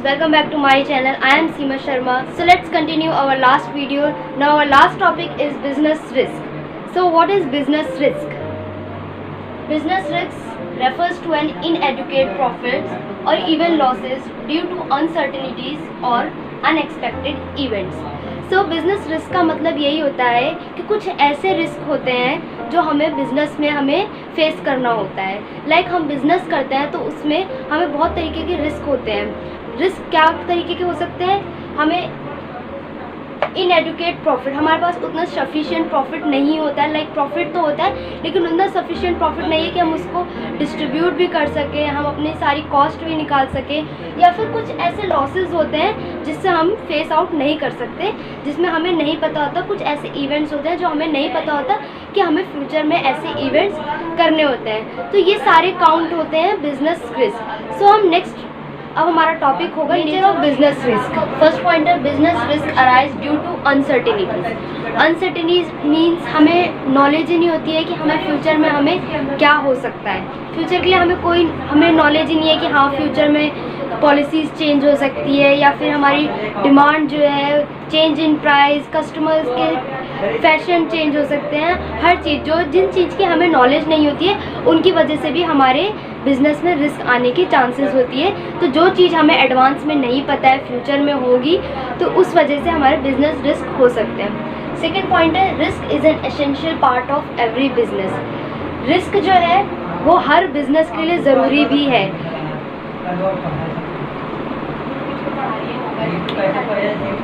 welcome back to my channel. I am Seema Sharma. So let's continue our last video. Now our last topic is business risk. So what is business risk? Business risk refers to an inadequate profits or even losses due to uncertainties or unexpected events. So business risk का मतलब यही होता है कि कुछ ऐसे risk होते हैं जो हमें बिज़नेस में हमें फेस करना होता है। लाइक हम बिज़नेस करते हैं तो उसमें हमें बहुत तरीके के रिस्क होते हैं। रिस्क क्या तरीके के हो सकते हैं? हमें इनएडुकेट प्रॉफिट, हमारे पास उतना सफिशिएंट प्रॉफिट नहीं होता है। लाइक प्रॉफिट तो होता है लेकिन उतना सफिशिएंट प्रॉफिट नहीं है कि हम उसको डिस्ट्रीब्यूट भी कर सकें, हम अपनी सारी कॉस्ट भी निकाल सकें। या फिर कुछ ऐसे लॉसेस होते हैं जिससे हम फेस आउट नहीं कर सकते, जिसमें हमें नहीं पता होता। कुछ ऐसे इवेंट्स होते हैं जो हमें नहीं पता होता कि हमें फ्यूचर में ऐसे इवेंट्स करने होते हैं। तो ये सारे काउंट होते हैं बिजनेस रिस्क। सो हम नेक्स्ट अब हमारा टॉपिक होगा nature of business risk. First point है business risk arise due to uncertainties. Uncertainties means हमें नॉलेज ही नहीं होती है कि हमें फ्यूचर में हमें क्या हो सकता है। फ्यूचर के लिए हमें नॉलेज ही नहीं है कि हाँ फ्यूचर में पॉलिसीज़ चेंज हो सकती है या फिर हमारी डिमांड जो है चेंज इन प्राइस, कस्टमर्स के फैशन चेंज हो सकते हैं। हर चीज़ जिन चीज़ की हमें नॉलेज नहीं होती है उनकी वजह से भी हमारे बिज़नेस में रिस्क आने की चांसेस होती है। तो जो चीज़ हमें एडवांस में नहीं पता है फ्यूचर में होगी तो उस वजह से हमारे बिज़नेस रिस्क हो सकते हैं। सेकेंड पॉइंट है risk is an essential part of every business. Risk जो है वो हर बिज़नेस के लिए ज़रूरी भी है।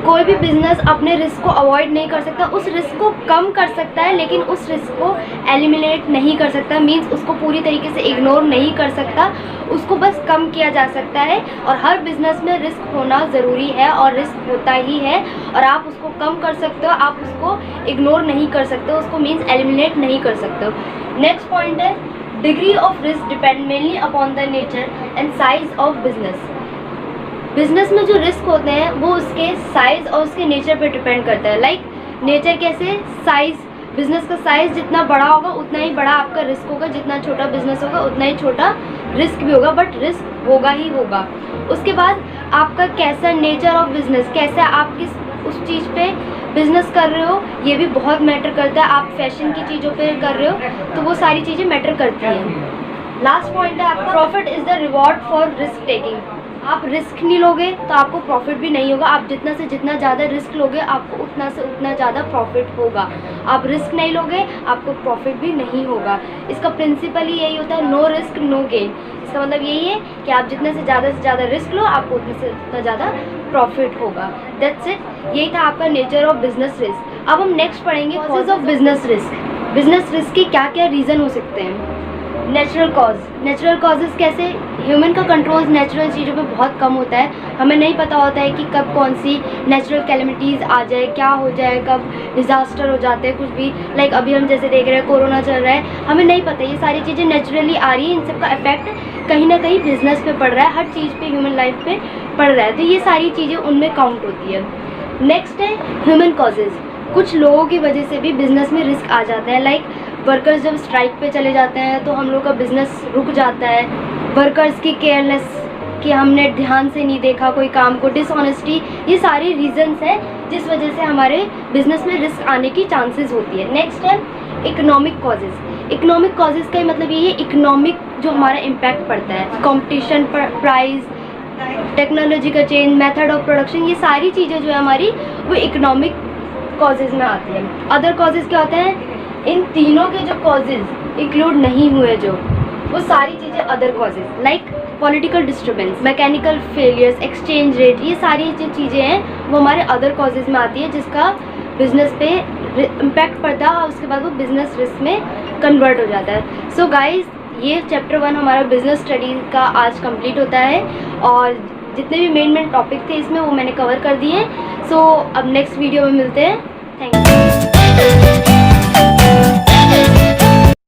कोई भी बिजनेस अपने रिस्क को अवॉइड नहीं कर सकता, उस रिस्क को कम कर सकता है लेकिन उस रिस्क को एलिमिनेट नहीं कर सकता। मींस उसको पूरी तरीके से इग्नोर नहीं कर सकता, उसको बस कम किया जा सकता है। और हर बिजनेस में रिस्क होना ज़रूरी है और रिस्क होता ही है और आप उसको कम कर सकते हो, आप उसको इग्नोर नहीं कर सकते हो, उसको मीन्स एलिमिनेट नहीं कर सकते हो। नेक्स्ट पॉइंट है degree of risk depend mainly upon the nature and size of business. Business में जो रिस्क होते हैं वो उसके साइज़ और उसके नेचर पे डिपेंड करता है। लाइक नेचर कैसे? साइज़, बिजनेस का साइज़ जितना बड़ा होगा उतना ही बड़ा आपका रिस्क होगा, जितना छोटा बिजनेस होगा उतना ही छोटा रिस्क भी होगा, बट रिस्क होगा ही होगा। उसके बाद आपका कैसा नेचर ऑफ बिजनेस, कैसे आप किस उस चीज़ पे बिजनेस कर रहे हो ये भी बहुत मैटर करता है। आप फैशन की चीज़ों पे कर रहे हो तो वो सारी चीज़ें मैटर करती हैं। लास्ट पॉइंट है आपका profit is the reward for risk taking. आप रिस्क नहीं लोगे तो आपको प्रॉफिट भी नहीं होगा। आप जितना से जितना ज़्यादा रिस्क लोगे आपको उतना से उतना ज़्यादा प्रॉफिट होगा। आप रिस्क नहीं लोगे आपको प्रॉफिट भी नहीं होगा। इसका प्रिंसिपल ही यही होता है, नो रिस्क नो गेन। इसका मतलब यही है कि आप जितने से ज़्यादा रिस्क लो आपको उतने से उतना ज़्यादा प्रॉफिट होगा। दैट्स इट, यही था आपका नेचर ऑफ बिजनेस रिस्क। अब हम नेक्स्ट पढ़ेंगे causes of business risk. Business risk के क्या क्या रीज़न हो सकते हैं। नेचुरल कॉज, नेचुरल कॉजेज़ कैसे? ह्यूमन का कंट्रोल नेचुरल चीज़ों पे बहुत कम होता है। हमें नहीं पता होता है कि कब कौन सी नेचुरल कैलेमिटीज़ आ जाए, क्या हो जाए, कब डिज़ास्टर हो जाते हैं कुछ भी। लाइक अभी हम जैसे देख रहे हैं कोरोना चल रहा है, हमें नहीं पता ये सारी चीज़ें नेचुरली आ रही है, इन सब का इफेक्ट कहीं ना कहीं बिजनेस पे पड़ रहा है, हर चीज़ पे ह्यूमन लाइफ पे पड़ रहा है। तो ये सारी चीज़ें उनमें काउंट होती है। नेक्स्ट है ह्यूमन कॉजेज़। कुछ लोगों की वजह से भी बिज़नेस में रिस्क आ जाता है। लाइक वर्कर्स जब स्ट्राइक पे चले जाते हैं तो हम लोग का बिज़नेस रुक जाता है। वर्कर्स की केयरलेस, कि हमने ध्यान से नहीं देखा कोई काम को, डिसऑनेस्टी, ये सारे रीजंस हैं जिस वजह से हमारे बिज़नेस में रिस्क आने की चांसेस होती है। नेक्स्ट है इकोनॉमिक कॉजेज़। इकोनॉमिक कॉजेज़ का मतलब ये है इकोनॉमिक जो हमारा इम्पैक्ट पड़ता है, कंपटीशन, प्राइस, टेक्नोलॉजी का चेंज, मेथड ऑफ प्रोडक्शन, ये सारी चीज़ें जो है हमारी वो इकोनॉमिक कॉजेज़ में आती हैं। अदर कॉजेज़ क्या होते हैं? इन तीनों के जो कॉजेज़ इंक्लूड नहीं हुए जो वो सारी चीज़ें other causes, like political disturbance, mechanical failures, exchange rate, ये सारी जो चीज़ें हैं वो हमारे अदर कॉजेज़ में आती है जिसका बिज़नेस पे इम्पैक्ट पड़ता है और उसके बाद वो बिज़नेस रिस्क में कन्वर्ट हो जाता है। सो गाइज ये चैप्टर 1 हमारा बिज़नेस स्टडी का आज कंप्लीट होता है और जितने भी मेन टॉपिक थे इसमें वो मैंने कवर कर दिए हैं। सो अब नेक्स्ट वीडियो में मिलते हैं। Thank you.